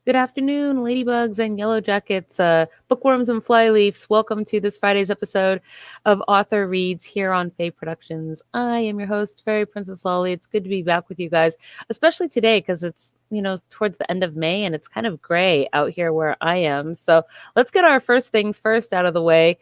Good afternoon, ladybugs and yellow jackets, bookworms and flyleafs. Welcome to this Friday's episode of Author Reads here on Fae Productions. I am your host, Fairy Princess Lolly. It's good to be back with you guys, especially today because it's, towards the end of May and it's kind of gray out here where I am. So let's get our first things first out of the way.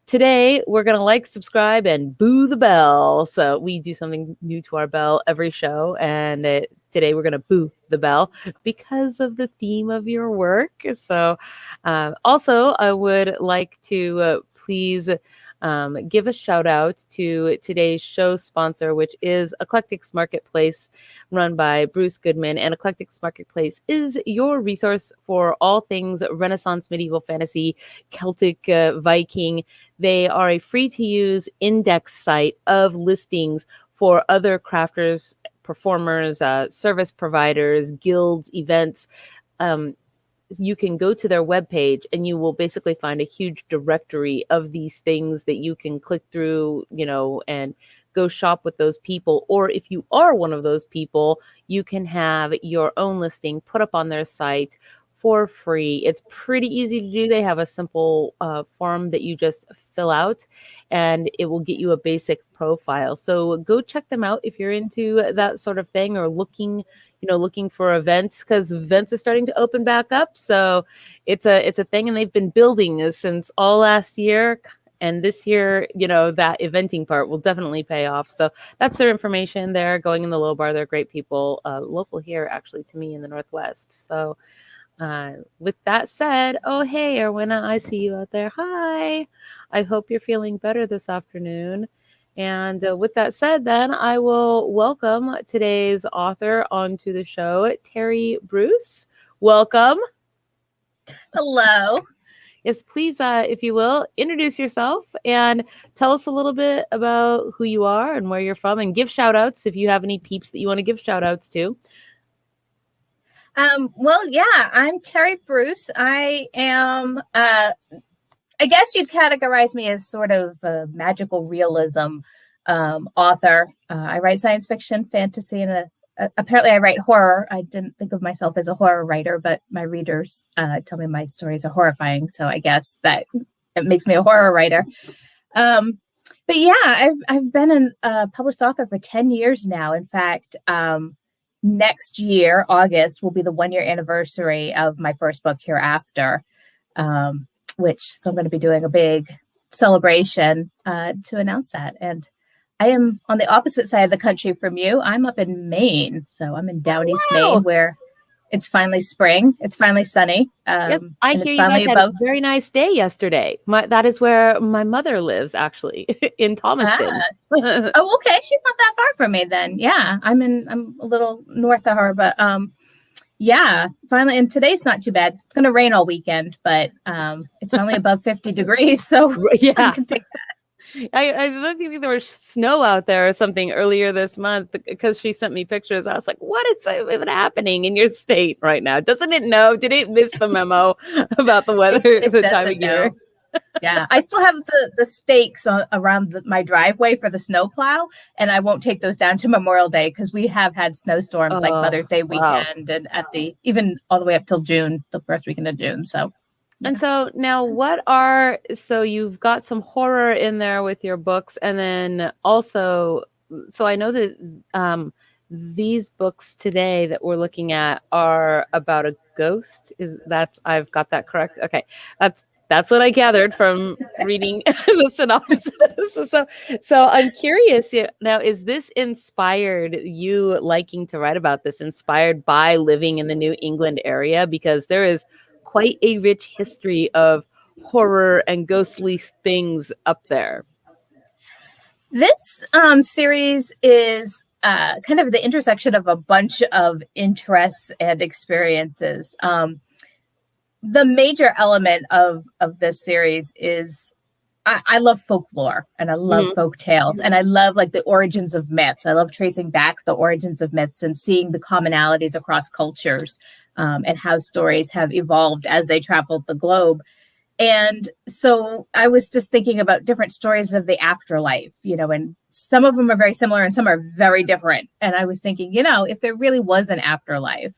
Today, we're going to like, subscribe, and boo the bell. So we do something new to our bell every show. And today, we're going to boo the bell because of the theme of your work. So also, I would like to please give a shout out to today's show sponsor, which is Eclectics Marketplace, run by Bruce Goodman. And Eclectics Marketplace is your resource for all things Renaissance, medieval fantasy, Celtic, Viking. They are a free-to-use index site of listings for other crafters, performers, service providers, guilds, events. You can go to their webpage and you will basically find a huge directory of these things that you can click through, and go shop with those people. Or if you are one of those people, you can have your own listing put up on their site for free. It's pretty easy to do. They have a simple form that you just fill out and it will get you a basic profile. So go check them out if you're into that sort of thing or looking for events, because events are starting to open back up. So it's a thing, and they've been building this since all last year. And this year, that eventing part will definitely pay off. So that's their information there, going in the low bar. They're great people, local here, actually, to me in the Northwest. So with that said, oh, hey, Erwinna, I see you out there. Hi. I hope you're feeling better this afternoon. And with that said, then I will welcome today's author onto the show, Terri Bruce. Welcome. Hello. Yes, please, if you will, introduce yourself and tell us a little bit about who you are and where you're from, and give shout outs if you have any peeps that you want to give shout outs to. Well, yeah, I'm Terri Bruce. I am, I guess you'd categorize me as sort of a magical realism author. I write science fiction, fantasy, and apparently I write horror. I didn't think of myself as a horror writer, but my readers tell me my stories are horrifying. So I guess that it makes me a horror writer. But yeah, I've been a published author for 10 years now. In fact, next year, August, will be the 1-year anniversary of my first book, Hereafter. So I'm going to be doing a big celebration to announce that. And I am on the opposite side of the country from you. I'm up in Maine. So I'm in Down East, Maine, where it's finally spring. It's finally sunny. Yes, I hear you guys had a very nice day yesterday. That is where my mother lives, actually, in Thomaston. Oh, okay. She's not that far from me then. Yeah, I'm a little north of her, but yeah, finally, and today's not too bad. It's going to rain all weekend, but it's only above 50 degrees, so yeah, I can take that. I don't think there was snow out there or something earlier this month, because she sent me pictures. I was like, what is even happening in your state right now? Doesn't it know? Did it miss the memo about the weather at the time of year? Yeah, I still have the stakes around my driveway for the snowplow, and I won't take those down to Memorial Day because we have had snowstorms like Mother's Day weekend and even all the way up till June, the first weekend of June. So, yeah. And so now, so you've got some horror in there with your books, and then also, so I know that these books today that we're looking at are about a ghost. I've got that correct? Okay, that's what I gathered from reading the synopsis. So I'm curious now, is this inspired, you liking to write about this, inspired by living in the New England area? Because there is quite a rich history of horror and ghostly things up there. This series is kind of the intersection of a bunch of interests and experiences. The major element of this series is I love folklore and I love folk tales, and I love like the origins of myths. I love tracing back the origins of myths and seeing the commonalities across cultures and how stories have evolved as they traveled the globe. And so I was just thinking about different stories of the afterlife, and some of them are very similar and some are very different. And I was thinking, if there really was an afterlife,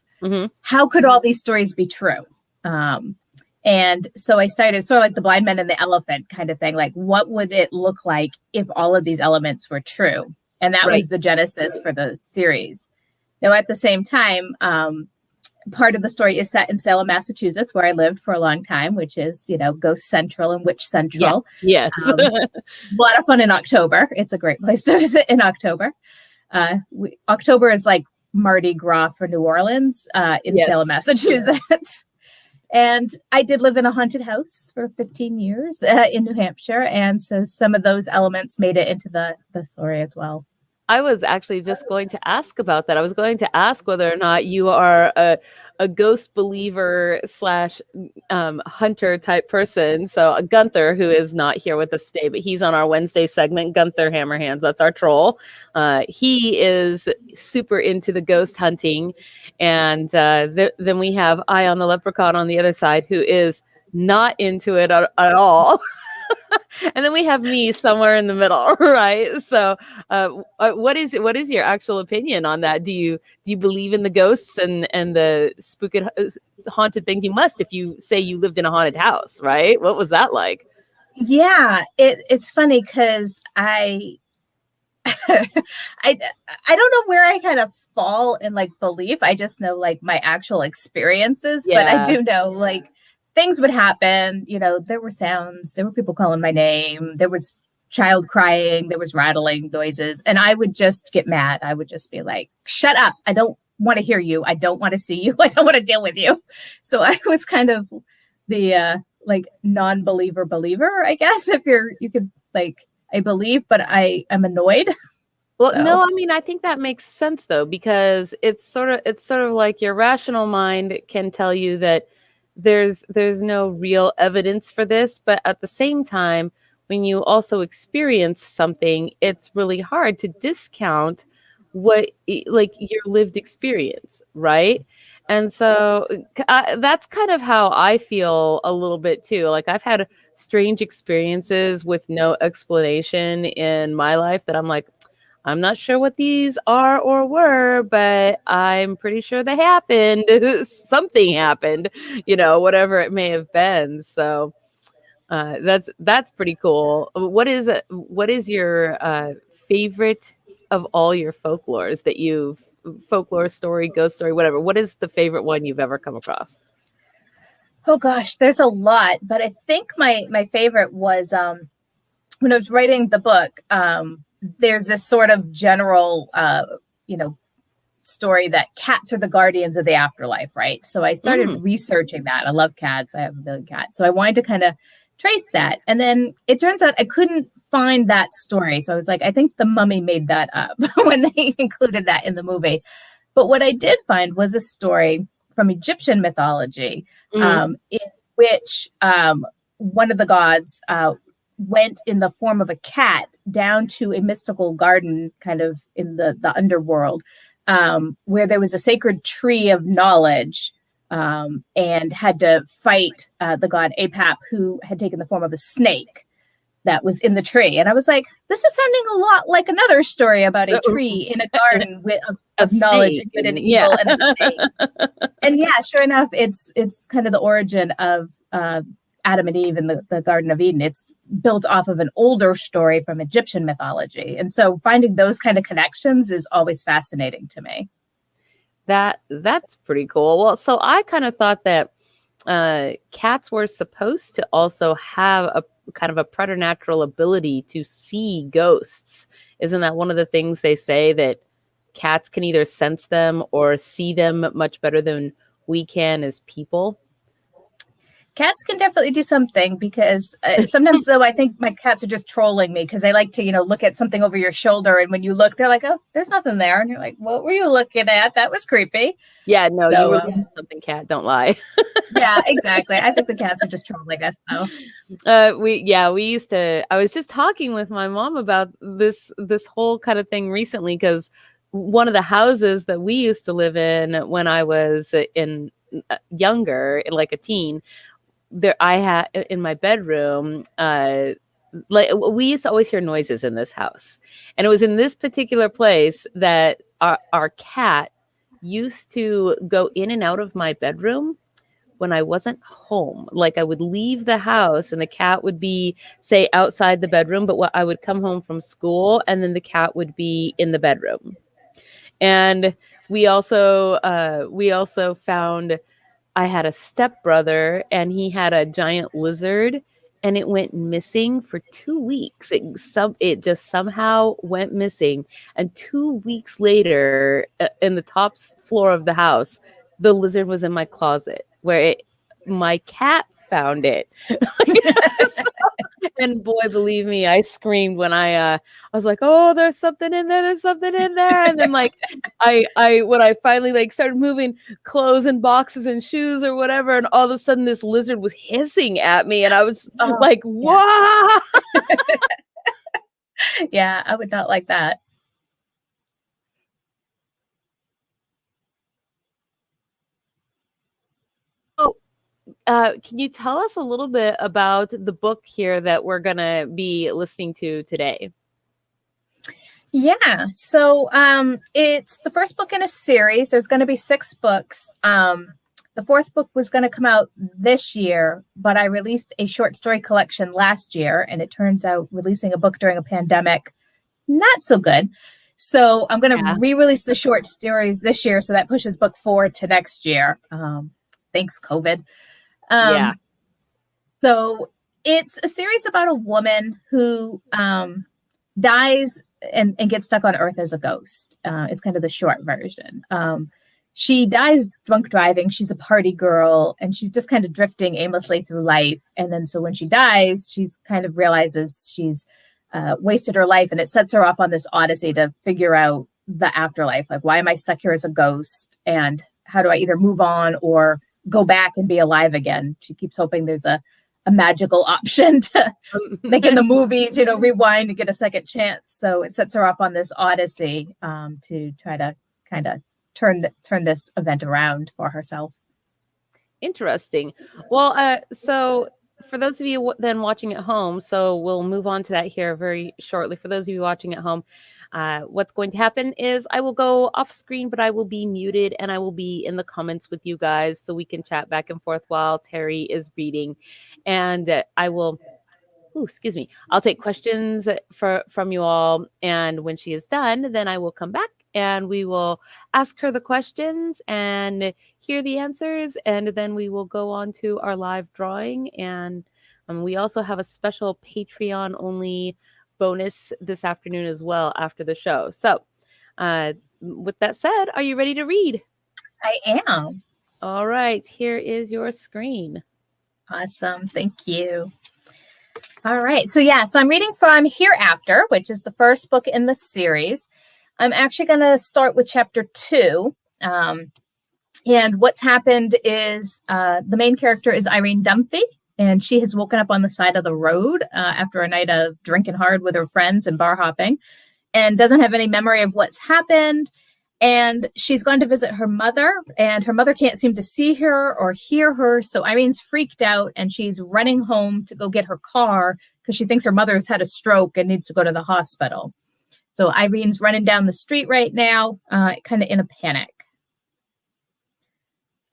How could all these stories be true? And so I started sort of like the blind man and the elephant kind of thing. Like, what would it look like if all of these elements were true? And that was the genesis for the series. Now, at the same time, part of the story is set in Salem, Massachusetts, where I lived for a long time, which is, Ghost Central and Witch Central. Yeah. Yes. A lot of fun in October. It's a great place to visit in October. October is like Mardi Gras for New Orleans in Salem, Massachusetts. And I did live in a haunted house for 15 years in New Hampshire. And so some of those elements made it into the story as well. I was actually just going to ask about that. I was going to ask whether or not you are a ghost believer / hunter type person. So Gunther, who is not here with us today, but he's on our Wednesday segment, Gunther Hammerhands. That's our troll. He is super into the ghost hunting. And then we have Eye on the Leprechaun on the other side, who is not into it at all. And then we have me somewhere in the middle, right? So, what is your actual opinion on that? Do you believe in the ghosts and the spooky haunted things? You must, if you say you lived in a haunted house, right? What was that like? Yeah, it's funny because I don't know where I kind of fall in like belief. I just know like my actual experiences, but I do know like things would happen, there were sounds, there were people calling my name, there was child crying, there was rattling noises, and I would just get mad. I would just be like, shut up. I don't want to hear you. I don't want to see you. I don't want to deal with you. So I was kind of the like non-believer believer, I guess, if you could like, I believe, but I am annoyed. Well, no, I mean, I think that makes sense though, because it's sort of like your rational mind can tell you that there's no real evidence for this, but at the same time, when you also experience something, it's really hard to discount what like your lived experience, right? And so that's kind of how I feel a little bit too. Like I've had strange experiences with no explanation in my life that I'm like, I'm not sure what these are or were, but I'm pretty sure they happened. Something happened, whatever it may have been. So that's pretty cool. What is your favorite of all your folklores that folklore story, ghost story, whatever? What is the favorite one you've ever come across? Oh gosh, there's a lot, but I think my favorite was when I was writing the book. There's this sort of general, story that cats are the guardians of the afterlife, right? So I started researching that. I love cats. I have a million cats. So I wanted to kind of trace that. And then it turns out I couldn't find that story. So I was like, I think the Mummy made that up when they included that in the movie. But what I did find was a story from Egyptian mythology, in which one of the gods went in the form of a cat down to a mystical garden kind of in the underworld, where there was a sacred tree of knowledge, and had to fight the god Apap, who had taken the form of a snake that was in the tree. And I was like, this is sounding a lot like another story about a tree in a garden of knowledge and good and evil and a snake. And sure enough, it's kind of the origin of Adam and Eve in the Garden of Eden. It's built off of an older story from Egyptian mythology. And so finding those kind of connections is always fascinating to me. That's pretty cool. Well, so I kind of thought that cats were supposed to also have a kind of a preternatural ability to see ghosts. Isn't that one of the things they say, that cats can either sense them or see them much better than we can as people? Cats can definitely do something, because sometimes, though, I think my cats are just trolling me because they like to, look at something over your shoulder. And when you look, they're like, oh, there's nothing there. And you're like, what were you looking at? That was creepy. Yeah, no, you were looking at something, cat. Don't lie. Yeah, exactly. I think the cats are just trolling us, though. We used to, I was just talking with my mom about this whole kind of thing recently, because one of the houses that we used to live in when I was younger, like a teen, there I had in my bedroom, like we used to always hear noises in this house, and it was in this particular place that our cat used to go in and out of my bedroom when I wasn't home. Like I would leave the house and the cat would be, say, outside the bedroom, but I would come home from school and then the cat would be in the bedroom. And we also found, I had a stepbrother and he had a giant lizard and it went missing for 2 weeks. It just somehow went missing. And 2 weeks later, in the top floor of the house, the lizard was in my closet where my cat found it. And boy, believe me, I screamed when I was like, "Oh, there's something in there! There's something in there!" And then like, when I finally like started moving clothes and boxes and shoes or whatever, and all of a sudden this lizard was hissing at me, and I was like, "What?" Yeah, I would not like that. Can you tell us a little bit about the book here that we're going to be listening to today? Yeah, so it's the first book in a series. There's going to be 6 books. The 4th book was going to come out this year, but I released a short story collection last year, and it turns out releasing a book during a pandemic, not so good. So I'm going to re-release the short stories this year, so that pushes book 4 to next year. Thanks, COVID. So it's a series about a woman who dies and gets stuck on Earth as a ghost. Is kind of the short version. She dies drunk driving. She's a party girl, and she's just kind of drifting aimlessly through life. And then so when she dies, she's kind of realizes she's wasted her life, and it sets her off on this odyssey to figure out the afterlife. Like, why am I stuck here as a ghost? And how do I either move on or go back and be alive again? She keeps hoping there's a magical option to, like in the movies, rewind and get a second chance. So it sets her off on this odyssey to try to kind of turn this event around for herself. Interesting. Well, so for those of you then watching at home, so we'll move on to that here very shortly. For those of you watching at home, what's going to happen is I will go off screen, but I will be muted and I will be in the comments with you guys so we can chat back and forth while Terri is reading. And I will, I'll take questions from you all. And when she is done, then I will come back and we will ask her the questions and hear the answers. And then we will go on to our live drawing. And we also have a special Patreon only bonus this afternoon as well after the show. So with that said, are you ready to read? I am. All right, here is your screen. Awesome. Thank you. All right. So I'm reading from Hereafter, which is the first book in the series. I'm actually going to start with chapter 2. And what's happened is the main character is Irene Dunphy, and she has woken up on the side of the road after a night of drinking hard with her friends and bar hopping, and doesn't have any memory of what's happened. And she's gone to visit her mother, and her mother can't seem to see her or hear her. So Irene's freaked out, and she's running home to go get her car because she thinks her mother's had a stroke and needs to go to the hospital. So Irene's running down the street right now, kind of in a panic.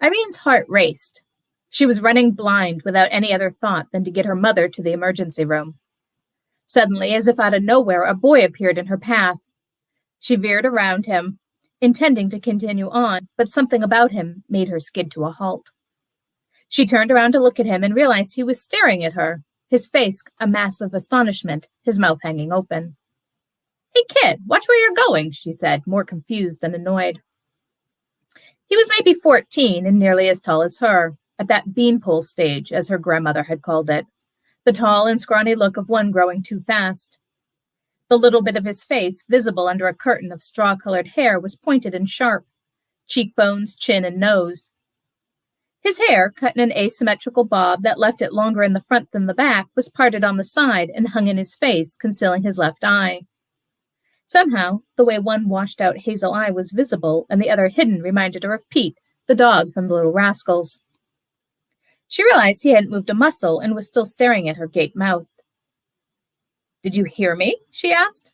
Irene's heart raced. She was running blind without any other thought than to get her mother to the emergency room. Suddenly, as if out of nowhere, a boy appeared in her path. She veered around him, intending to continue on, but something about him made her skid to a halt. She turned around to look at him and realized he was staring at her, his face a mass of astonishment, his mouth hanging open. "Hey, kid, watch where you're going," she said, more confused than annoyed. He was maybe 14 and nearly as tall as her, at that beanpole stage, as her grandmother had called it, the tall and scrawny look of one growing too fast. The little bit of his face, visible under a curtain of straw-colored hair, was pointed and sharp, cheekbones, chin, and nose. His hair, cut in an asymmetrical bob that left it longer in the front than the back, was parted on the side and hung in his face, concealing his left eye. Somehow, the way one washed-out hazel eye was visible and the other hidden reminded her of Pete, the dog from the Little Rascals. She realized he hadn't moved a muscle and was still staring at her gape-mouthed. "Did you hear me?" she asked.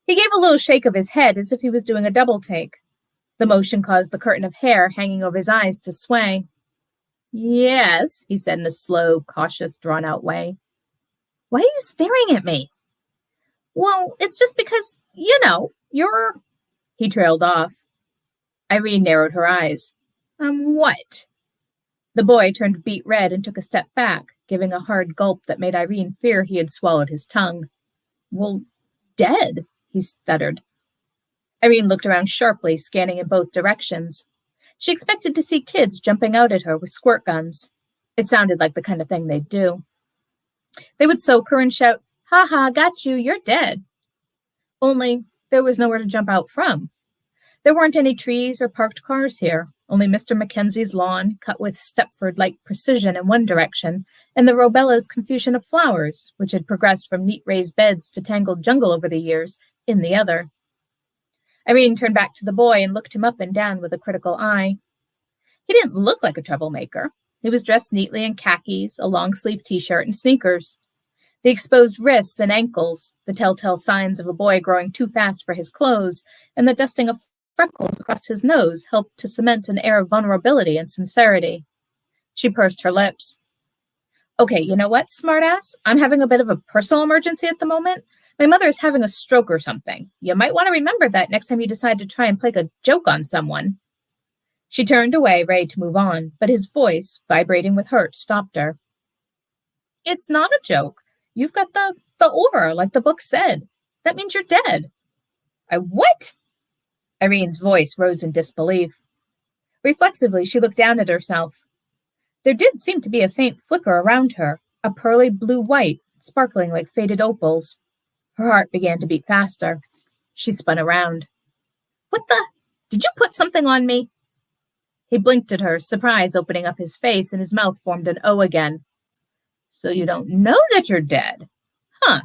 He gave a little shake of his head as if he was doing a double take. The motion caused the curtain of hair hanging over his eyes to sway. Yes, he said in a slow, cautious, drawn-out way. Why are you staring at me? Well, it's just because, you're... He trailed off. Irene narrowed her eyes. What? The boy turned beet red and took a step back, giving a hard gulp that made Irene fear he had swallowed his tongue. Well, dead, he stuttered. Irene looked around sharply, scanning in both directions. She expected to see kids jumping out at her with squirt guns. It sounded like the kind of thing they'd do. They would soak her and shout, "Ha ha, got you, you're dead." Only there was nowhere to jump out from. There weren't any trees or parked cars here, only Mr. Mackenzie's lawn, cut with Stepford-like precision in one direction, and the Robella's confusion of flowers, which had progressed from neat raised beds to tangled jungle over the years, in the other. Irene turned back to the boy and looked him up and down with a critical eye. He didn't look like a troublemaker. He was dressed neatly in khakis, a long-sleeved t-shirt, and sneakers. The exposed wrists and ankles, the telltale signs of a boy growing too fast for his clothes, and the dusting of freckles across his nose helped to cement an air of vulnerability and sincerity. She pursed her lips. Okay, you know what, smartass? I'm having a bit of a personal emergency at the moment. My mother is having a stroke or something. You might want to remember that next time you decide to try and play a joke on someone. She turned away, ready to move on, but his voice, vibrating with hurt, stopped her. It's not a joke. You've got the aura, like the book said. That means you're dead. What? Irene's voice rose in disbelief. Reflexively, she looked down at herself. There did seem to be a faint flicker around her, a pearly blue-white, sparkling like faded opals. Her heart began to beat faster. She spun around. What the? Did you put something on me? He blinked at her, surprise opening up his face, and his mouth formed an O again. So you don't know that you're dead? Huh.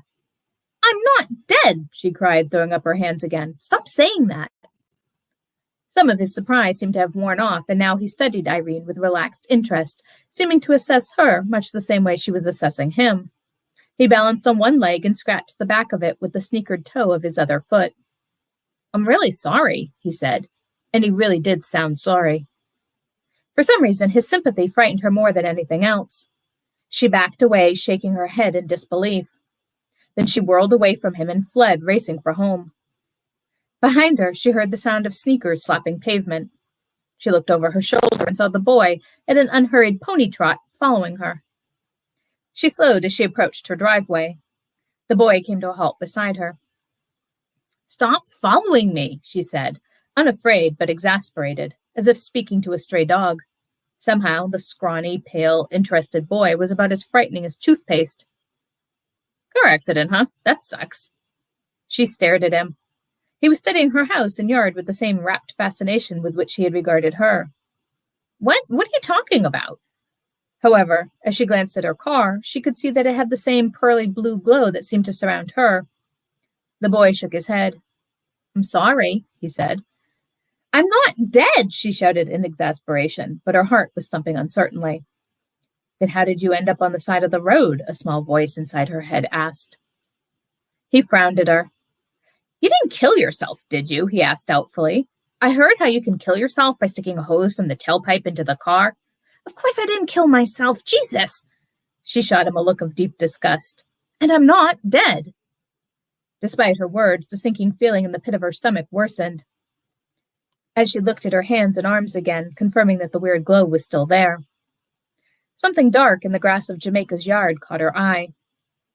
I'm not dead, she cried, throwing up her hands again. Stop saying that. Some of his surprise seemed to have worn off, and now he studied Irene with relaxed interest, seeming to assess her much the same way she was assessing him. He balanced on one leg and scratched the back of it with the sneakered toe of his other foot. I'm really sorry, he said, and he really did sound sorry. For some reason, his sympathy frightened her more than anything else. She backed away, shaking her head in disbelief. Then she whirled away from him and fled, racing for home. Behind her, she heard the sound of sneakers slapping pavement. She looked over her shoulder and saw the boy at an unhurried pony trot following her. She slowed as she approached her driveway. The boy came to a halt beside her. Stop following me, she said, unafraid but exasperated, as if speaking to a stray dog. Somehow, the scrawny, pale, interested boy was about as frightening as toothpaste. Car accident, huh? That sucks. She stared at him. He was studying her house and yard with the same rapt fascination with which he had regarded her. What are you talking about? However, as she glanced at her car, she could see that it had the same pearly blue glow that seemed to surround her. The boy shook his head. I'm sorry, he said. I'm not dead, she shouted in exasperation, but her heart was thumping uncertainly. Then how did you end up on the side of the road? A small voice inside her head asked. He frowned at her. You didn't kill yourself, did you? He asked doubtfully. I heard how you can kill yourself by sticking a hose from the tailpipe into the car. Of course I didn't kill myself, Jesus! She shot him a look of deep disgust. And I'm not dead. Despite her words, the sinking feeling in the pit of her stomach worsened. As she looked at her hands and arms again, confirming that the weird glow was still there. Something dark in the grass of Jamaica's yard caught her eye.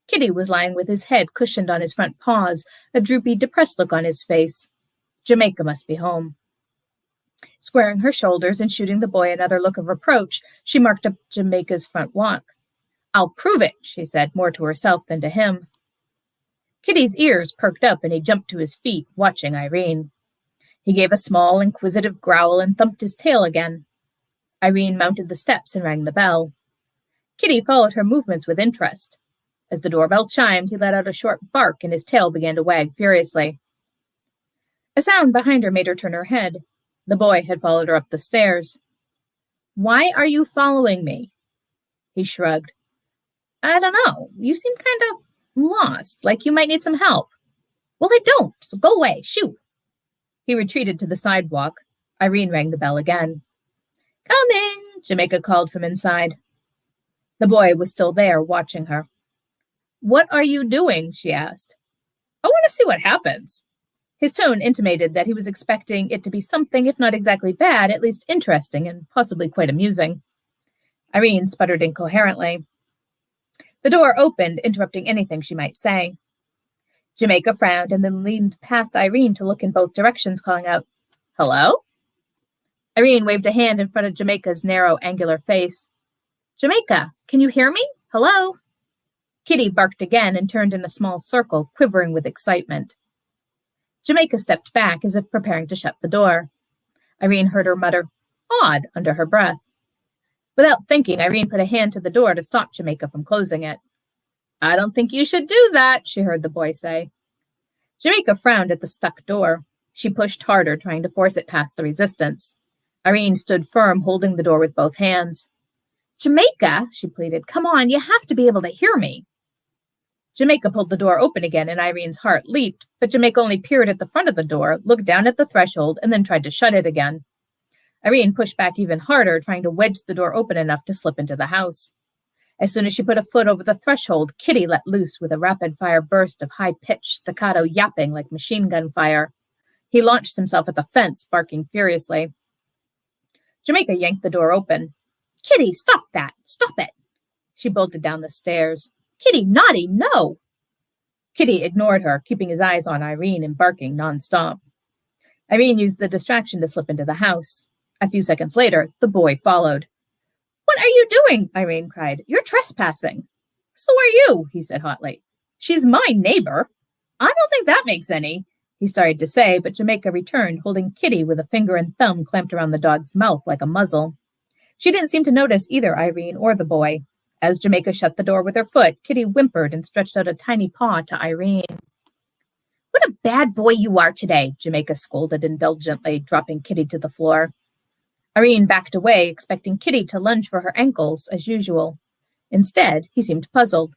Kitty was lying with his head cushioned on his front paws, a droopy, depressed look on his face. Jamaica must be home. Squaring her shoulders and shooting the boy another look of reproach, she marked up Jamaica's front walk. I'll prove it, she said, more to herself than to him. Kitty's ears perked up and he jumped to his feet, watching Irene. He gave a small, inquisitive growl and thumped his tail again. Irene mounted the steps and rang the bell. Kitty followed her movements with interest. As the doorbell chimed, he let out a short bark and his tail began to wag furiously. A sound behind her made her turn her head. The boy had followed her up the stairs. Why are you following me? He shrugged. I don't know. You seem kind of lost, like you might need some help. Well, I don't, so go away. Shoot. He retreated to the sidewalk. Irene rang the bell again. Coming, Jamaica called from inside. The boy was still there, watching her. What are you doing? She asked. I want to see what happens. His tone intimated that he was expecting it to be something, if not exactly bad, at least interesting and possibly quite amusing. Irene sputtered incoherently. The door opened, interrupting anything she might say. Jamaica frowned and then leaned past Irene to look in both directions, calling out, Hello? Irene waved a hand in front of Jamaica's narrow, angular face. Jamaica, can you hear me? Hello? Kitty barked again and turned in a small circle, quivering with excitement. Jamaica stepped back as if preparing to shut the door. Irene heard her mutter, Odd, under her breath. Without thinking, Irene put a hand to the door to stop Jamaica from closing it. I don't think you should do that, she heard the boy say. Jamaica frowned at the stuck door. She pushed harder, trying to force it past the resistance. Irene stood firm, holding the door with both hands. Jamaica, she pleaded, come on, you have to be able to hear me. Jamaica pulled the door open again and Irene's heart leaped, but Jamaica only peered at the front of the door, looked down at the threshold, and then tried to shut it again. Irene pushed back even harder, trying to wedge the door open enough to slip into the house. As soon as she put a foot over the threshold, Kitty let loose with a rapid-fire burst of high-pitched staccato yapping like machine gun fire. He launched himself at the fence, barking furiously. Jamaica yanked the door open. Kitty, stop that! Stop it! She bolted down the stairs. Kitty, naughty, no! Kitty ignored her, keeping his eyes on Irene and barking nonstop. Irene used the distraction to slip into the house. A few seconds later, the boy followed. What are you doing? Irene cried. You're trespassing. So are you, he said hotly. She's my neighbor. I don't think that makes any, he started to say, but Jamaica returned, holding Kitty with a finger and thumb clamped around the dog's mouth like a muzzle. She didn't seem to notice either Irene or the boy. As Jamaica shut the door with her foot, Kitty whimpered and stretched out a tiny paw to Irene. What a bad boy you are today, Jamaica scolded indulgently, dropping Kitty to the floor. Irene backed away, expecting Kitty to lunge for her ankles, as usual. Instead, he seemed puzzled.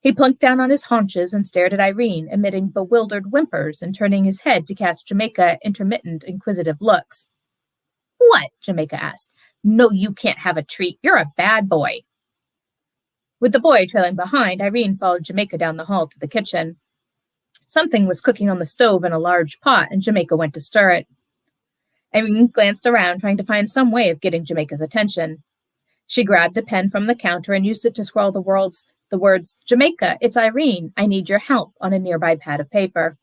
He plunked down on his haunches and stared at Irene, emitting bewildered whimpers and turning his head to cast Jamaica intermittent, inquisitive looks. What? Jamaica asked. No, you can't have a treat. You're a bad boy. With the boy trailing behind, Irene followed Jamaica down the hall to the kitchen. Something was cooking on the stove in a large pot, and Jamaica went to stir it. Irene glanced around, trying to find some way of getting Jamaica's attention. She grabbed a pen from the counter and used it to scrawl the words, Jamaica, it's Irene. I need your help, on a nearby pad of paper.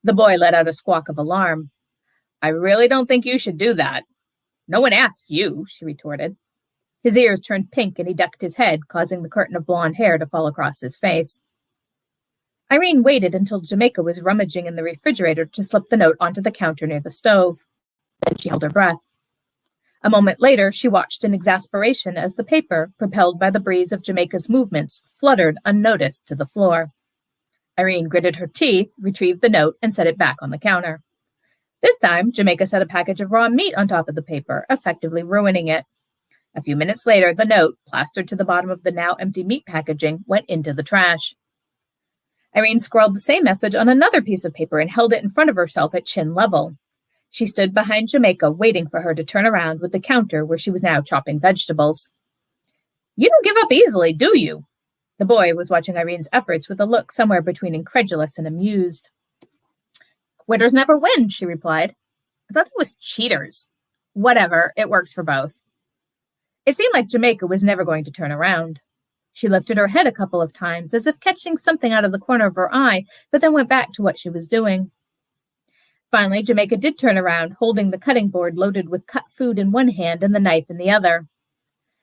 The boy let out a squawk of alarm. I really don't think you should do that. No one asked you, she retorted. His ears turned pink and he ducked his head, causing the curtain of blonde hair to fall across his face. Irene waited until Jamaica was rummaging in the refrigerator to slip the note onto the counter near the stove. Then she held her breath. A moment later, she watched in exasperation as the paper, propelled by the breeze of Jamaica's movements, fluttered unnoticed to the floor. Irene gritted her teeth, retrieved the note, and set it back on the counter. This time, Jamaica set a package of raw meat on top of the paper, effectively ruining it. A few minutes later, the note, plastered to the bottom of the now empty meat packaging, went into the trash. Irene scrawled the same message on another piece of paper and held it in front of herself at chin level. She stood behind Jamaica, waiting for her to turn around with the counter where she was now chopping vegetables. You don't give up easily, do you? The boy was watching Irene's efforts with a look somewhere between incredulous and amused. Quitters never win, she replied. I thought it was cheaters. Whatever, it works for both. It seemed like Jamaica was never going to turn around. She lifted her head a couple of times, as if catching something out of the corner of her eye, but then went back to what she was doing. Finally, Jamaica did turn around, holding the cutting board loaded with cut food in one hand and the knife in the other.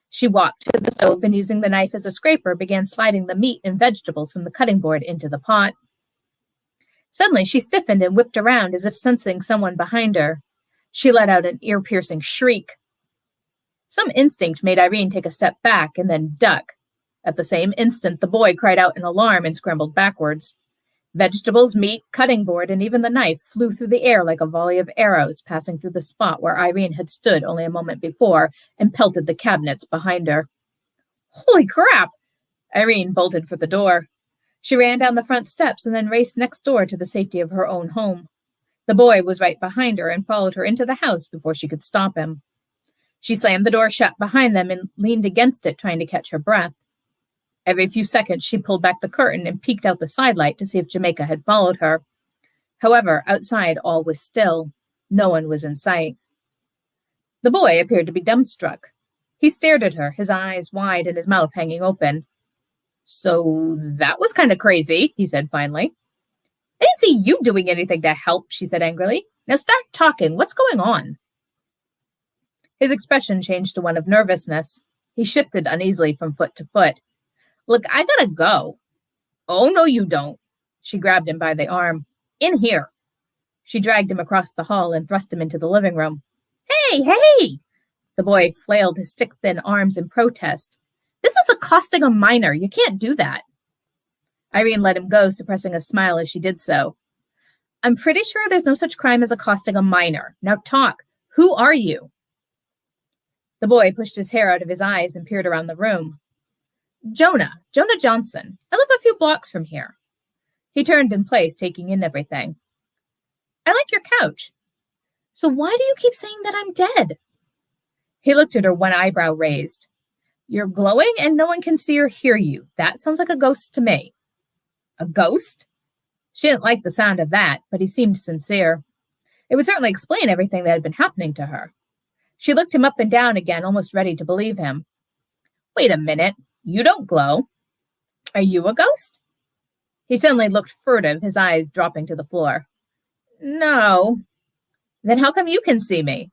She walked to the stove and, using the knife as a scraper, began sliding the meat and vegetables from the cutting board into the pot. Suddenly, she stiffened and whipped around as if sensing someone behind her. She let out an ear-piercing shriek. Some instinct made Irene take a step back and then duck. At the same instant, the boy cried out in alarm and scrambled backwards. Vegetables, meat, cutting board, and even the knife flew through the air like a volley of arrows, passing through the spot where Irene had stood only a moment before and pelted the cabinets behind her. Holy crap! Irene bolted for the door. She ran down the front steps and then raced next door to the safety of her own home. The boy was right behind her and followed her into the house before she could stop him. She slammed the door shut behind them and leaned against it, trying to catch her breath. Every few seconds, she pulled back the curtain and peeked out the side light to see if Jamaica had followed her. However, outside all was still. No one was in sight. The boy appeared to be dumbstruck. He stared at her, his eyes wide and his mouth hanging open. "So that was kind of crazy," he said finally. "I didn't see you doing anything to help," she said angrily. "Now start talking. What's going on?" His expression changed to one of nervousness. He shifted uneasily from foot to foot. "Look, I gotta go." "Oh, no, you don't." She grabbed him by the arm. "In here." She dragged him across the hall and thrust him into the living room. "Hey, hey!" The boy flailed his stick-thin arms in protest. "This is accosting a minor. You can't do that." Irene let him go, suppressing a smile as she did so. "I'm pretty sure there's no such crime as accosting a minor. Now talk. Who are you?" The boy pushed his hair out of his eyes and peered around the room. Jonah Johnson. I live a few blocks from here." He turned in place, taking in everything. "I like your couch. So why do you keep saying that I'm dead?" He looked at her, one eyebrow raised. "You're glowing and no one can see or hear you. That sounds like a ghost to me." "A ghost?" She didn't like the sound of that, but he seemed sincere. It would certainly explain everything that had been happening to her. She looked him up and down again, almost ready to believe him. "Wait a minute. You don't glow. Are you a ghost?" He suddenly looked furtive, his eyes dropping to the floor. "No." "Then how come you can see me?"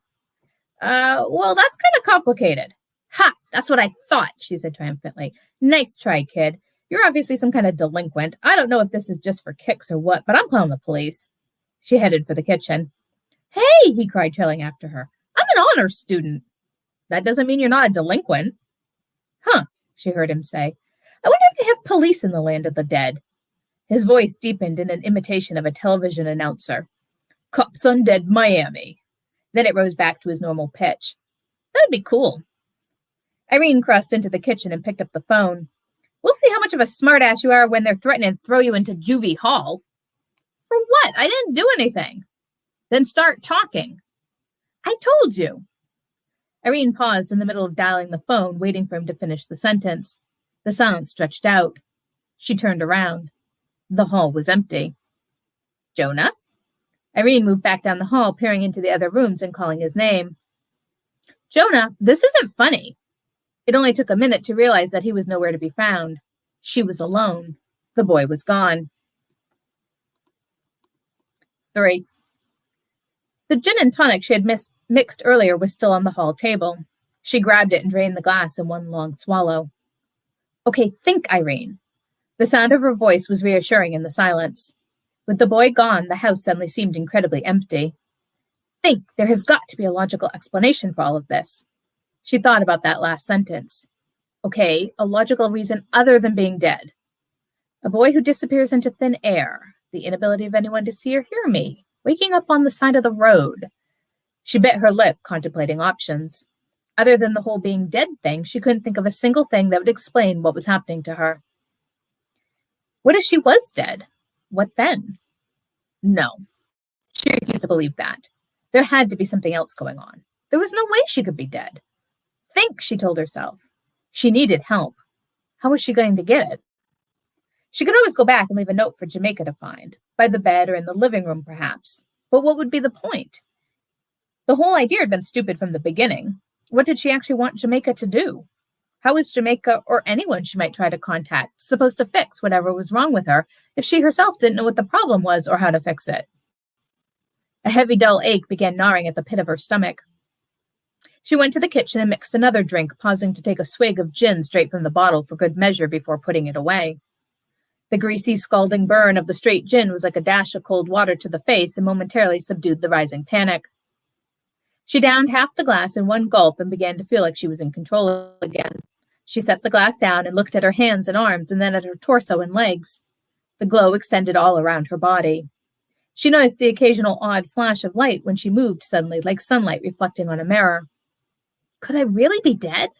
Well, that's kind of complicated." "Ha! That's what I thought," she said triumphantly. "Nice try, kid. You're obviously some kind of delinquent. I don't know if this is just for kicks or what, but I'm calling the police." She headed for the kitchen. "Hey!" he cried, trailing after her. "I'm an honors student." "That doesn't mean you're not a delinquent." "Huh," she heard him say. "I wonder if they have police in the land of the dead." His voice deepened in an imitation of a television announcer. "Cops on Dead Miami." Then it rose back to his normal pitch. "That'd be cool." Irene crossed into the kitchen and picked up the phone. "We'll see how much of a smartass you are when they're threatening to throw you into juvie hall." "For what? I didn't do anything." "Then start talking." "I told you." Irene paused in the middle of dialing the phone, waiting for him to finish the sentence. The silence stretched out. She turned around. The hall was empty. "Jonah?" Irene moved back down the hall, peering into the other rooms and calling his name. "Jonah, this isn't funny." It only took a minute to realize that he was nowhere to be found. She was alone. The boy was gone. 3. The gin and tonic she had mixed earlier was still on the hall table. She grabbed it and drained the glass in one long swallow. "Okay, think, Irene." The sound of her voice was reassuring in the silence. With the boy gone, the house suddenly seemed incredibly empty. "Think, there has got to be a logical explanation for all of this." She thought about that last sentence. Okay, a logical reason other than being dead. A boy who disappears into thin air, the inability of anyone to see or hear me, waking up on the side of the road. She bit her lip, contemplating options. Other than the whole being dead thing, she couldn't think of a single thing that would explain what was happening to her. What if she was dead? What then? No. She refused to believe that. There had to be something else going on. There was no way she could be dead. Think, she told herself. She needed help. How was she going to get it? She could always go back and leave a note for Jamaica to find, by the bed or in the living room perhaps. But what would be the point? The whole idea had been stupid from the beginning. What did she actually want Jamaica to do? How was Jamaica, or anyone she might try to contact, supposed to fix whatever was wrong with her if she herself didn't know what the problem was or how to fix it? A heavy, dull ache began gnawing at the pit of her stomach. She went to the kitchen and mixed another drink, pausing to take a swig of gin straight from the bottle for good measure before putting it away. The greasy, scalding burn of the straight gin was like a dash of cold water to the face and momentarily subdued the rising panic. She downed half the glass in one gulp and began to feel like she was in control again. She set the glass down and looked at her hands and arms and then at her torso and legs. The glow extended all around her body. She noticed the occasional odd flash of light when she moved suddenly, like sunlight reflecting on a mirror. Could I really be dead?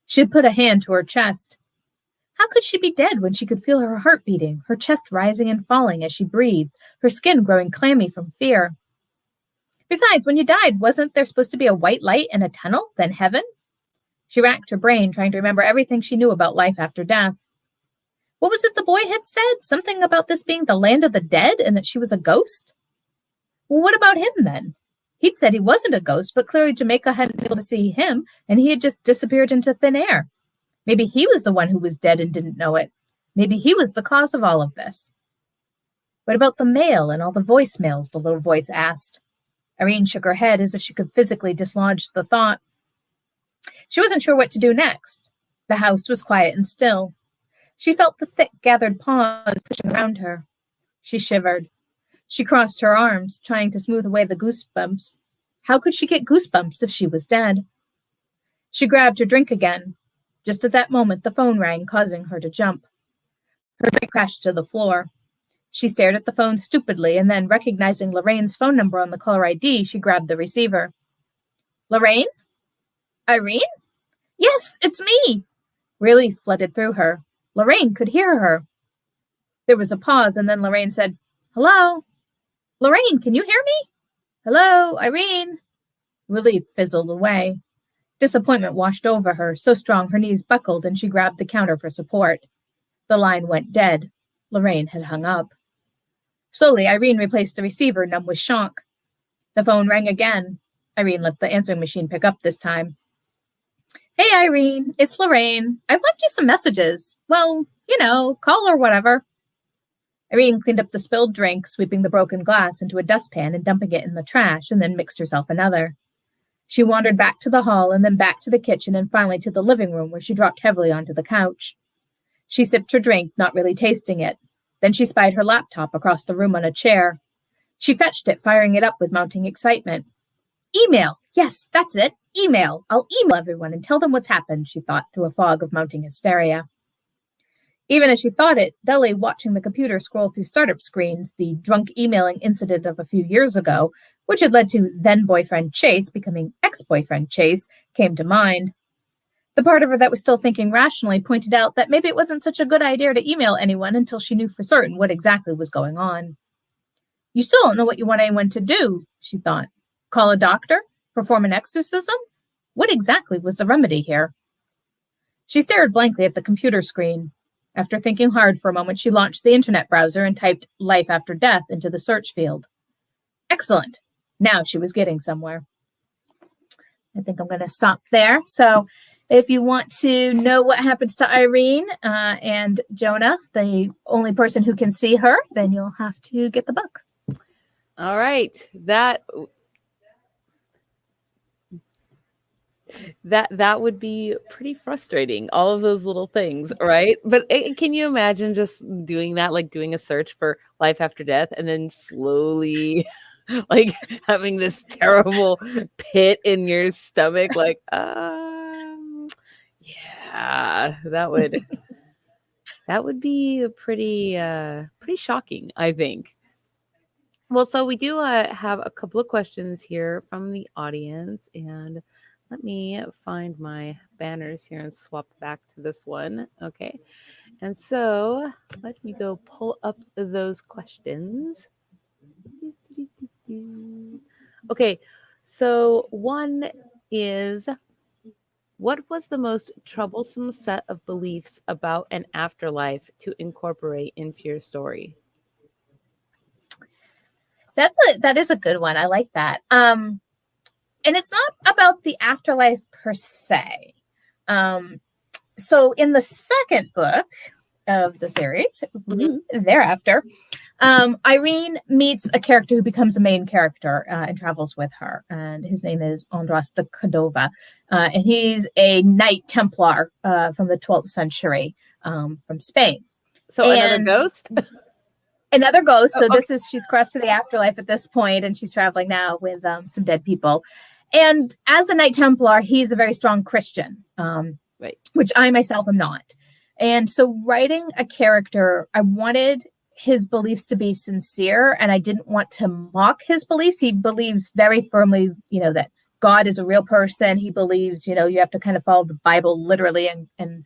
She had put a hand to her chest. How could she be dead when she could feel her heart beating, her chest rising and falling as she breathed, her skin growing clammy from fear? Besides, when you died, wasn't there supposed to be a white light and a tunnel, then heaven? She racked her brain, trying to remember everything she knew about life after death. What was it the boy had said? Something about this being the land of the dead and that she was a ghost? Well, what about him then? He'd said he wasn't a ghost, but clearly Jamaica hadn't been able to see him, and he had just disappeared into thin air. Maybe he was the one who was dead and didn't know it. Maybe he was the cause of all of this. What about the mail and all the voicemails? The little voice asked. Irene shook her head as if she could physically dislodge the thought. She wasn't sure what to do next. The house was quiet and still. She felt the thick, gathered paws pushing around her. She shivered. She crossed her arms, trying to smooth away the goosebumps. How could she get goosebumps if she was dead? She grabbed her drink again. Just at that moment, the phone rang, causing her to jump. Her drink crashed to the floor. She stared at the phone stupidly, and then, recognizing Lorraine's phone number on the caller ID, she grabbed the receiver. Lorraine? Irene? Yes, it's me! Relief flooded through her. Lorraine could hear her. There was a pause, and then Lorraine said, Hello? Lorraine, can you hear me? Hello, Irene? Relief fizzled away. Disappointment washed over her, so strong her knees buckled and she grabbed the counter for support. The line went dead. Lorraine had hung up. Slowly, Irene replaced the receiver, numb with shock. The phone rang again. Irene let the answering machine pick up this time. Hey, Irene, it's Lorraine. I've left you some messages. Well, call or whatever. Irene cleaned up the spilled drink, sweeping the broken glass into a dustpan and dumping it in the trash, and then mixed herself another. She wandered back to the hall and then back to the kitchen and finally to the living room where she dropped heavily onto the couch. She sipped her drink, not really tasting it. Then she spied her laptop across the room on a chair. She fetched it, firing it up with mounting excitement. Email! Yes, that's it. Email! I'll email everyone and tell them what's happened, she thought through a fog of mounting hysteria. Even as she thought it, dully watching the computer scroll through startup screens, the drunk emailing incident of a few years ago, which had led to then-boyfriend Chase becoming ex-boyfriend Chase, came to mind. The part of her that was still thinking rationally pointed out that maybe it wasn't such a good idea to email anyone until she knew for certain what exactly was going on. You still don't know what you want anyone to do, she thought. Call a doctor? Perform an exorcism? What exactly was the remedy here? She stared blankly at the computer screen. After thinking hard for a moment, she launched the internet browser and typed life after death into the search field. Excellent. Now she was getting somewhere. I think I'm going to stop there. So if you want to know what happens to Irene and Jonah, the only person who can see her, then you'll have to get the book. All right. That would be pretty frustrating, all of those little things, right? But can you imagine just doing that, like doing a search for life after death and then slowly like having this terrible pit in your stomach, like yeah, that would be pretty shocking, I think. Well, so we do have a couple of questions here from the audience, and let me find my banners here and swap back to this one. Okay. And so let me go pull up those questions. Okay. So one is, what was the most troublesome set of beliefs about an afterlife to incorporate into your story? That is a good one. I like that. And it's not about the afterlife per se. So in the second book of the series, thereafter, Irene meets a character who becomes a main character and travels with her. And his name is Andras de Cordova. And he's a Knight Templar from the 12th century from Spain. So another ghost? Another ghost. So she's crossed to the afterlife at this point, and she's traveling now with some dead people. And as a Knight Templar, he's a very strong Christian, right, which I myself am not. And so writing a character, I wanted his beliefs to be sincere, and I didn't want to mock his beliefs. He believes very firmly, that God is a real person. He believes, you have to kind of follow the Bible literally, and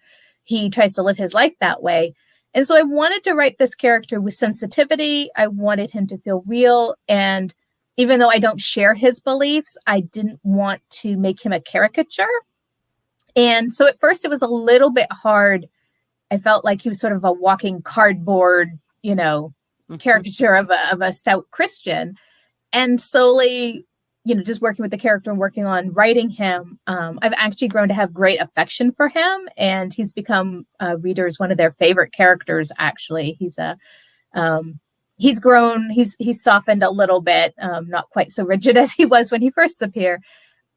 he tries to live his life that way. And so I wanted to write this character with sensitivity. I wanted him to feel real. And even though I don't share his beliefs, I didn't want to make him a caricature. And so at first it was a little bit hard. I felt like he was sort of a walking cardboard, caricature of a stout Christian. And slowly, just working with the character and working on writing him, I've actually grown to have great affection for him. And he's become readers one of their favorite characters, actually. He's grown, he's softened a little bit, not quite so rigid as he was when he first appeared.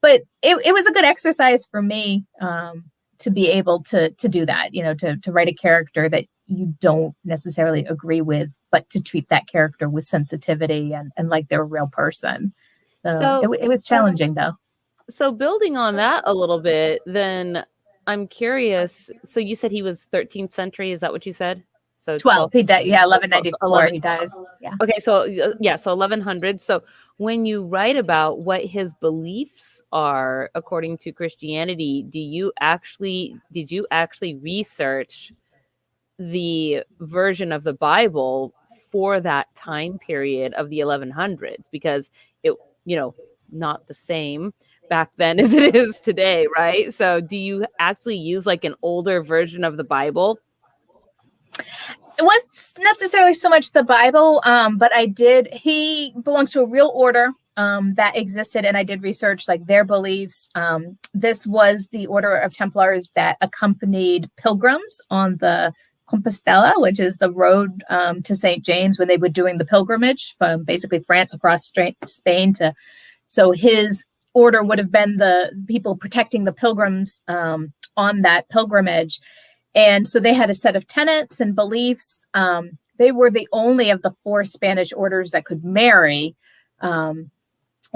But it was a good exercise for me to be able to do that, to write a character that you don't necessarily agree with, but to treat that character with sensitivity and like they're a real person. So it was challenging, though. So building on that a little bit, then I'm curious. So you said he was 13th century. Is that what you said? So 12. He died. Yeah, 1194. He dies. Yeah. Okay. So so 1100. So when you write about what his beliefs are according to Christianity, did you actually research the version of the Bible for that time period of the 1100s? Because it, not the same back then as it is today, right? So do you actually use like an older version of the Bible? It wasn't necessarily so much the Bible, but I did. He belongs to a real order that existed, and I did research like their beliefs. This was the order of Templars that accompanied pilgrims on the Compostela, which is the road to St. James when they were doing the pilgrimage from basically France across Spain to. So his order would have been the people protecting the pilgrims on that pilgrimage. And so they had a set of tenets and beliefs. They were the only of the 4 Spanish orders that could marry. And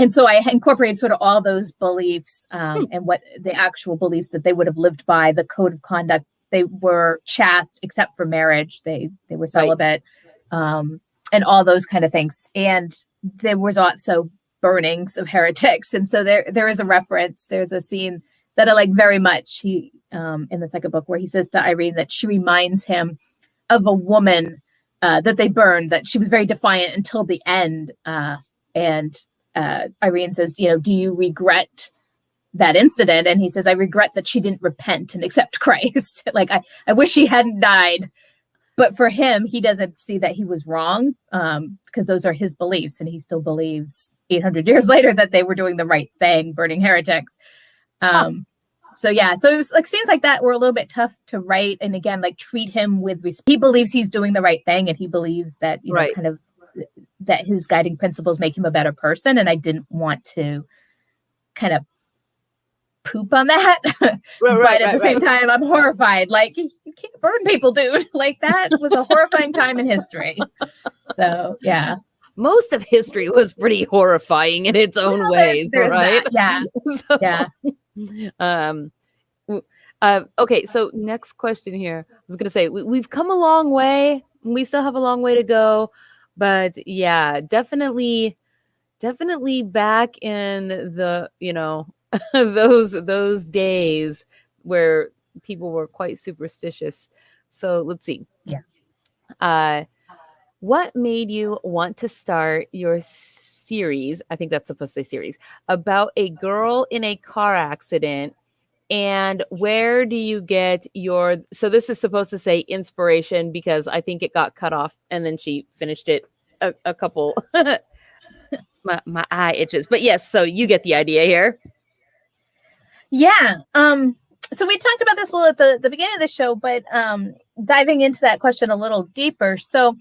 so I incorporated sort of all those beliefs and what the actual beliefs that they would have lived by, the code of conduct. They were chaste except for marriage. They were celibate, and all those kind of things. And there was also burnings of heretics. And so there is a reference. There's a scene that I like very much. He in the second book where he says to Irene that she reminds him of a woman that they burned, that she was very defiant until the end. And Irene says, do you regret that incident? And he says, I regret that she didn't repent and accept Christ. Like, I wish she hadn't died. But for him, he doesn't see that he was wrong because those are his beliefs. And he still believes 800 years later that they were doing the right thing, burning heretics. So it was like scenes like that were a little bit tough to write. And again, like treat him with respect. He believes he's doing the right thing. And he believes that, kind of that his guiding principles make him a better person. And I didn't want to kind of poop on that. But at the same time, I'm horrified. Like, you can't burn people, dude. Like, that was a horrifying time in history. So, yeah. Most of history was pretty horrifying in its own ways, right? That. Yeah. Okay, so next question here. I was going to say, we've come a long way. We still have a long way to go. But yeah, definitely back in the, those days where people were quite superstitious. So let's see. Yeah. What made you want to start your series? I think that's supposed to say series about a girl in a car accident. And where do you get your, so this is supposed to say inspiration because I think it got cut off and then she finished it a couple, my eye itches, but yes. So you get the idea here. Yeah. So we talked about this a little at the beginning of the show, but diving into that question a little deeper. So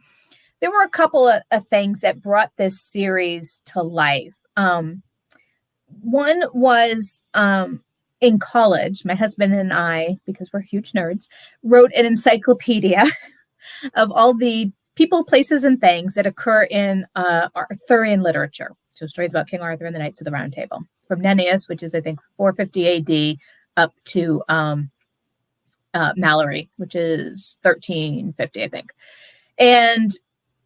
there were a couple of things that brought this series to life. One was in college, my husband and I, because we're huge nerds, wrote an encyclopedia of all the people, places, and things that occur in Arthurian literature. So stories about King Arthur and the Knights of the Round Table, from Nennius, which is, I think, 450 AD, up to Mallory, which is 1350, I think. And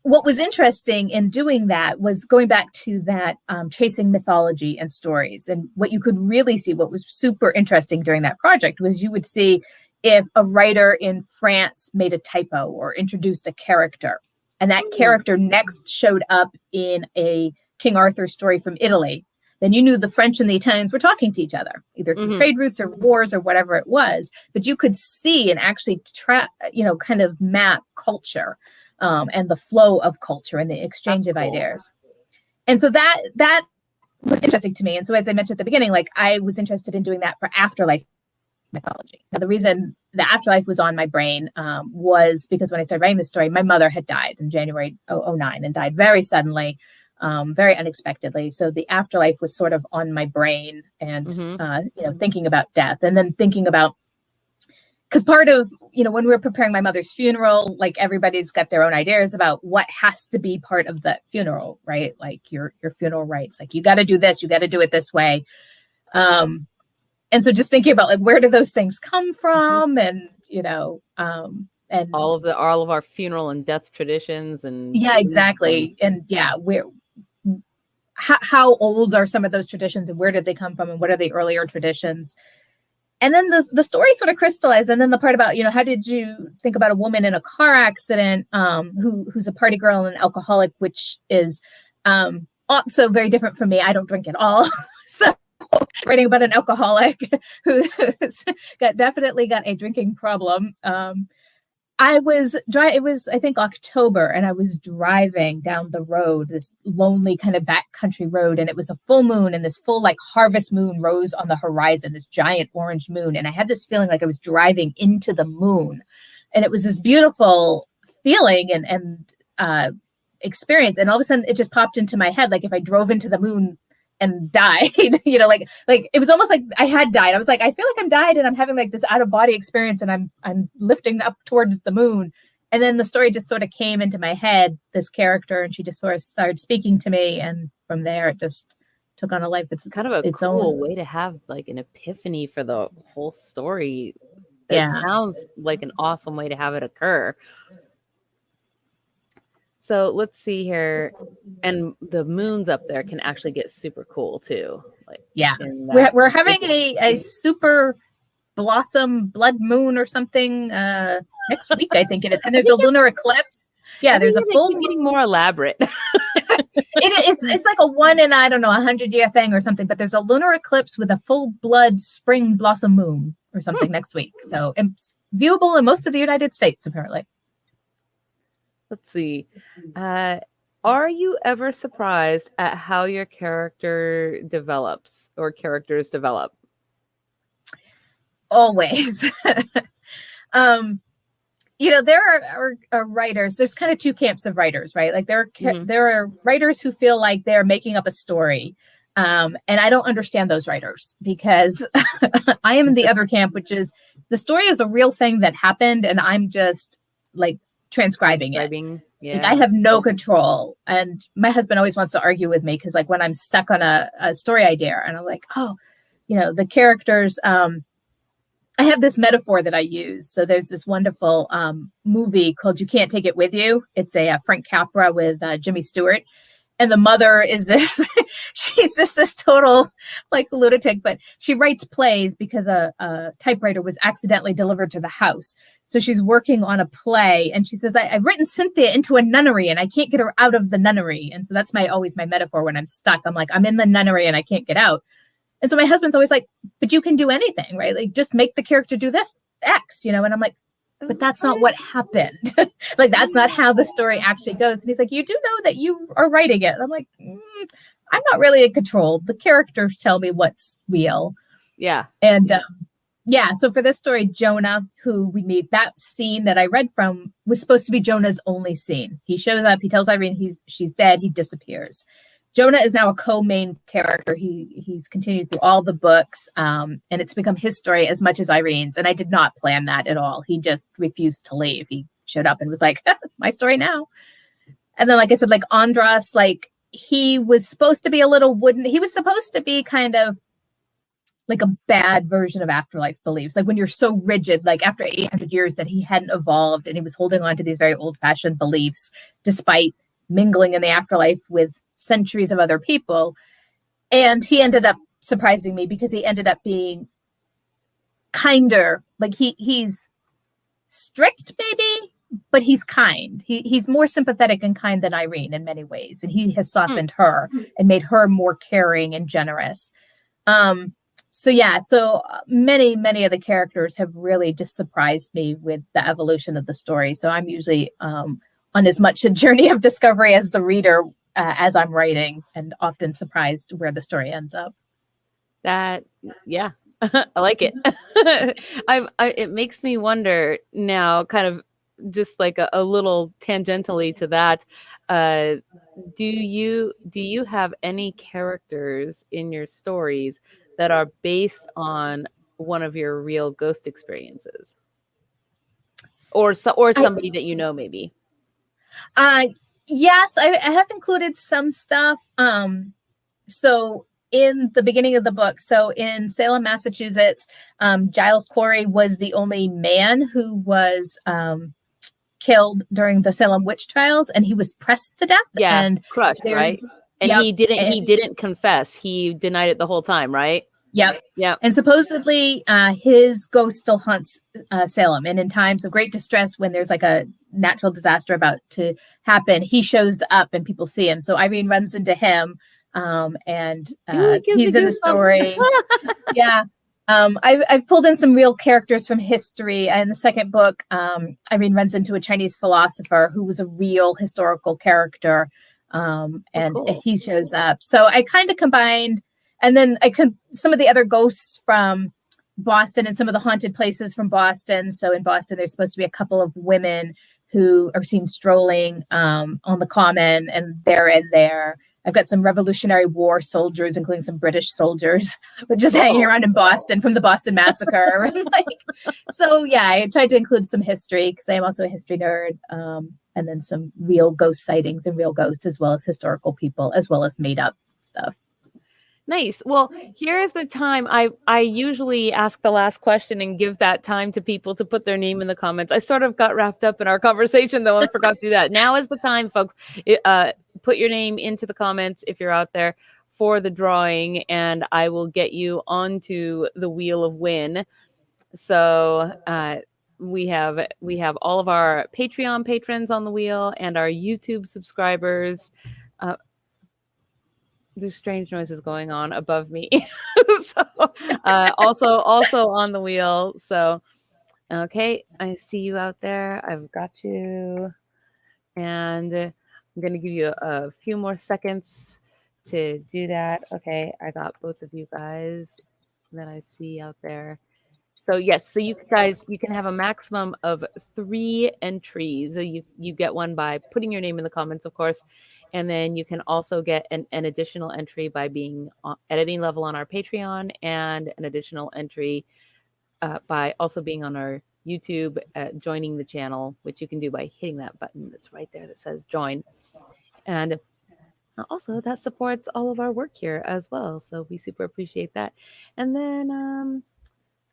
what was interesting in doing that was going back to that tracing mythology and stories. And what you could really see, what was super interesting during that project was you would see if a writer in France made a typo or introduced a character, and that character next showed up in a King Arthur story from Italy, then you knew the French and the Italians were talking to each other, either through trade routes or wars or whatever it was. But you could see and actually kind of map culture and the flow of culture and the exchange of ideas. And so that was interesting to me. And so, as I mentioned at the beginning, like I was interested in doing that for Afterlife mythology. Now, the reason the Afterlife was on my brain was because when I started writing this story, my mother had died in January 2009 and died very suddenly, very unexpectedly. So the Afterlife was sort of on my brain and, thinking about death and then thinking about, because part of, when we were preparing my mother's funeral, like everybody's got their own ideas about what has to be part of the funeral, right? Like your funeral rites, like you got to do this, you got to do it this way. And so just thinking about like, where do those things come from? And, and all of our funeral and death traditions and exactly. And how old are some of those traditions and where did they come from and what are the earlier traditions? And then the story sort of crystallized. And then the part about, how did you think about a woman in a car accident who's a party girl and an alcoholic, which is also very different from me. I don't drink at all. So writing about an alcoholic who's definitely got a drinking problem. It was, I think, October, and I was driving down the road, this lonely kind of backcountry road, and it was a full moon, and this full like harvest moon rose on the horizon, this giant orange moon. And I had this feeling like I was driving into the moon, and it was this beautiful feeling and experience. And all of a sudden it just popped into my head, like if I drove into the moon and died, like it was almost like I had died. I was like, I feel like I'm died and I'm having like this out of body experience and I'm lifting up towards the moon. And then the story just sort of came into my head, this character, and she just sort of started speaking to me. And from there, it just took on a life. It's kind of a cool way to have like an epiphany for the whole story. It sounds like an awesome way to have it occur. So let's see here. And the moons up there can actually get super cool too. Like we're having a super blossom blood moon or something next week, I think it is. And there's a lunar eclipse. Yeah, there's a full getting more elaborate. It's like a 1 in, I don't know, 100-year thing or something, but there's a lunar eclipse with a full blood spring blossom moon or something next week. So it's viewable in most of the United States, apparently. Let's see. Are you ever surprised at how your character develops or characters develop? Always. There are writers. There's kind of two camps of writers, right? Like there are writers who feel like they're making up a story. And I don't understand those writers because I am in the other camp, which is the story is a real thing that happened. And I'm just like, transcribing it. Yeah. Like, I have no control. And my husband always wants to argue with me because like when I'm stuck on a story idea and I'm like, the characters, I have this metaphor that I use. So there's this wonderful movie called You Can't Take It With You. It's a Frank Capra with Jimmy Stewart. And the mother is this, she's just this total like lunatic, but she writes plays because a typewriter was accidentally delivered to the house. So she's working on a play and she says, I've written Cynthia into a nunnery and I can't get her out of the nunnery. And so that's always my metaphor when I'm stuck. I'm like, I'm in the nunnery and I can't get out. And so my husband's always like, but you can do anything, right? Like just make the character do this X, and I'm like, but that's not what happened. Like, that's not how the story actually goes. And he's like, you do know that you are writing it. And I'm like, I'm not really in control. The characters tell me what's real. Yeah. And so for this story, Jonah, who we meet, that scene that I read from was supposed to be Jonah's only scene. He shows up, he tells Irene she's dead, he disappears. Jonah is now a co-main character. He's continued through all the books, and it's become his story as much as Irene's. And I did not plan that at all. He just refused to leave. He showed up and was like, my story now. And then, like I said, like Andras, like he was supposed to be a little wooden. He was supposed to be kind of like a bad version of Afterlife beliefs. Like when you're so rigid, like after 800 years that he hadn't evolved and he was holding on to these very old-fashioned beliefs, despite mingling in the afterlife with centuries of other people. And he ended up surprising me because he ended up being kinder. Like he's strict maybe, but he's kind. He's more sympathetic and kind than Irene in many ways, and he has softened her and made her more caring and generous. So many of the characters have really just surprised me with the evolution of the story. So I'm usually on as much a journey of discovery as the reader as I'm writing, and often surprised where the story ends up. I like it. It makes me wonder now, kind of just like a little tangentially to that. Do you have any characters in your stories that are based on one of your real ghost experiences, or somebody that you know maybe? Yes, I have included some stuff. So in the beginning of the book, so in Salem, Massachusetts, Giles Corey was the only man who was killed during the Salem witch trials, and he was pressed to death. Yeah, and crushed, right? And he didn't confess. He denied it the whole time, right? Yep. Yeah. And supposedly his ghost still haunts Salem. And in times of great distress, when there's like a natural disaster about to happen, he shows up and people see him. So Irene runs into him and he's in the story. Yeah. I've pulled in some real characters from history. In the second book, Irene runs into a Chinese philosopher who was a real historical character. And he shows up. So I kind of combined. And then some of the other ghosts from Boston and some of the haunted places from Boston. So in Boston, there's supposed to be a couple of women who are seen strolling on the common, and they're in there. I've got some Revolutionary War soldiers, including some British soldiers, just hanging around in Boston from the Boston Massacre. I tried to include some history because I am also a history nerd. And then some real ghost sightings and real ghosts, as well as historical people, as well as made up stuff. Nice. Well, here's the time. I usually ask the last question and give that time to people to put their name in the comments. I sort of got wrapped up in our conversation, though, and forgot to do that. Now is the time, folks. Put your name into the comments if you're out there for the drawing, and I will get you onto the Wheel of Win. So we have all of our Patreon patrons on the wheel and our YouTube subscribers. There's strange noises going on above me. So also on the wheel. So okay, I see you out there. I've got you, and I'm gonna give you a few more seconds to do that. Okay, I got both of you guys that I see out there. So yes, so you guys, you can have a maximum of 3 entries. So you get one by putting your name in the comments, of course, and then you can also get an additional entry by being at any level on our Patreon, and an additional entry by also being on our YouTube, joining the channel, which you can do by hitting that button that's right there that says join. And also that supports all of our work here as well. So we super appreciate that. And then,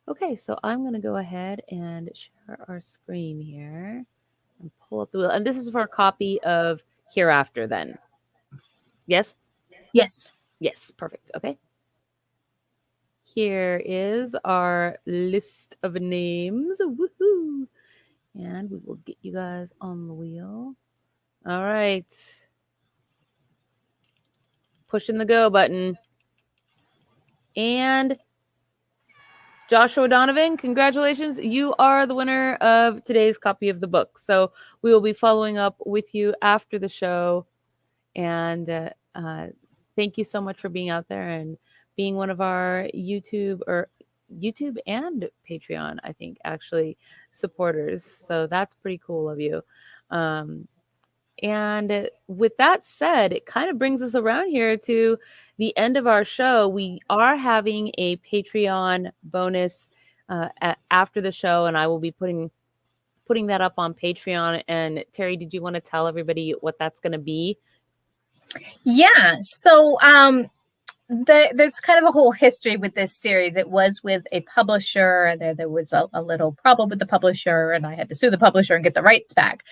okay, so I'm going to go ahead and share our screen here and pull up the wheel. And this is for a copy of Hereafter then. Yes? Yes. Yes, perfect. Okay. Here is our list of names. Woohoo! And we will get you guys on the wheel. All right. Pushing the go button. And Joshua Donovan, congratulations. You are the winner of today's copy of the book. So we will be following up with you after the show. And thank you so much for being out there and being one of our YouTube and Patreon, I think, actually, supporters. So that's pretty cool of you. And with that said, it kind of brings us around here to the end of our show. We are having a Patreon bonus after the show, and I will be putting that up on Patreon. And Terri, did you want to tell everybody what that's going to be? Yeah. So there's kind of a whole history with this series. It was with a publisher. There was a little problem with the publisher, and I had to sue the publisher and get the rights back.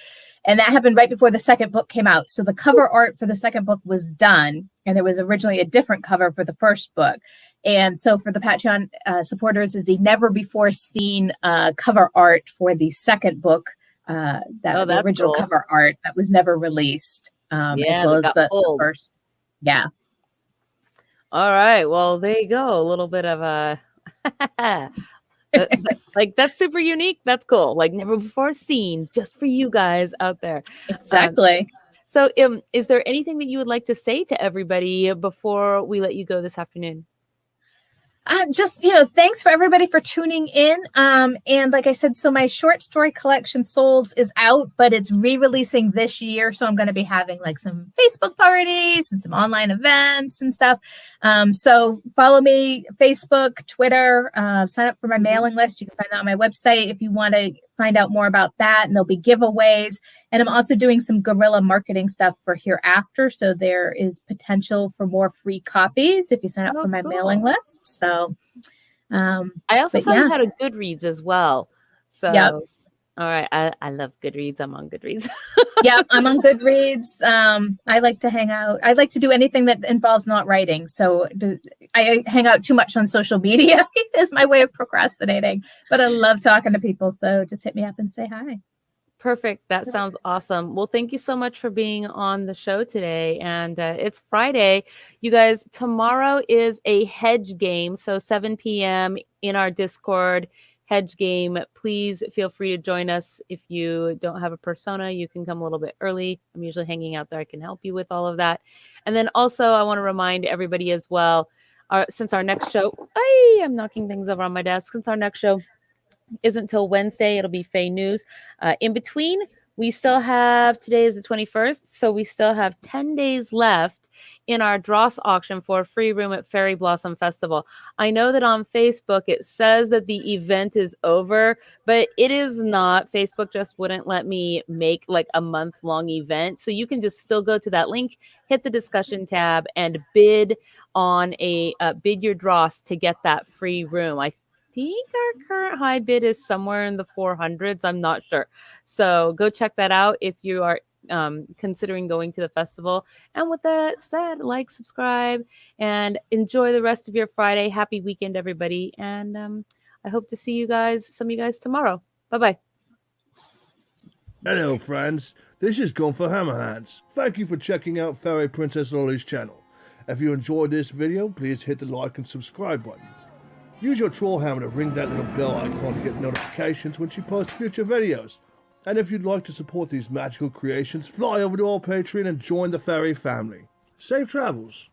And that happened right before the second book came out. So the cover art for the second book was done, and there was originally a different cover for the first book. And so for the Patreon supporters is the never before seen cover art for the second book, the original cool. cover art that was never released, as well as the first. Yeah. All right. Well, there you go. A little bit of a like that's super unique. That's cool. Like never before seen, just for you guys out there. Exactly. So, is there anything that you would like to say to everybody before we let you go this afternoon? Just, thanks for everybody for tuning in. And like I said, so my short story collection Souls is out, but it's re-releasing this year. So I'm going to be having like some Facebook parties and some online events and stuff. So follow me, Facebook, Twitter, sign up for my mailing list. You can find that on my website if you want to find out more about that. And there'll be giveaways. And I'm also doing some guerrilla marketing stuff for Hereafter. So there is potential for more free copies if you sign up for my mailing list. So I also saw you had a Goodreads as well. So yep. All right. I love Goodreads. I'm on Goodreads. Yeah, I'm on Goodreads. I like to hang out. I like to do anything that involves not writing. So I hang out too much on social media is my way of procrastinating. But I love talking to people. So just hit me up and say hi. Perfect. That sounds awesome. Well, thank you so much for being on the show today. And it's Friday. You guys, tomorrow is a hedge game. So 7 p.m. in our Discord. Hedge game. Please feel free to join us. If you don't have a persona, you can come a little bit early. I'm usually hanging out there. I can help you with all of that. And then also I want to remind everybody as well, since our next show, I'm knocking things over on my desk. Since our next show isn't till Wednesday, it'll be Fae News. In between, we still have, today is the 21st, so we still have 10 days left in our Dross auction for a free room at Fairy Blossom Festival. I know that on Facebook it says that the event is over, but it is not. Facebook just wouldn't let me make like a month-long event. So you can just still go to that link, hit the discussion tab, and bid on bid your Dross to get that free room. I think our current high bid is somewhere in the 400s. I'm not sure. So go check that out if you are considering going to the festival. And with that said, like, subscribe, and enjoy the rest of your Friday. Happy weekend, everybody. And I hope to see some of you guys tomorrow. Bye-bye. Hello, friends. This is Gun for Hammerhands. Thank you for checking out Fairy Princess Lolly's channel. If you enjoyed this video, please hit the like and subscribe button. Use your troll hammer to ring that little bell icon to get notifications when she posts future videos. And if you'd like to support these magical creations, fly over to our Patreon and join the Fairy family. Safe travels!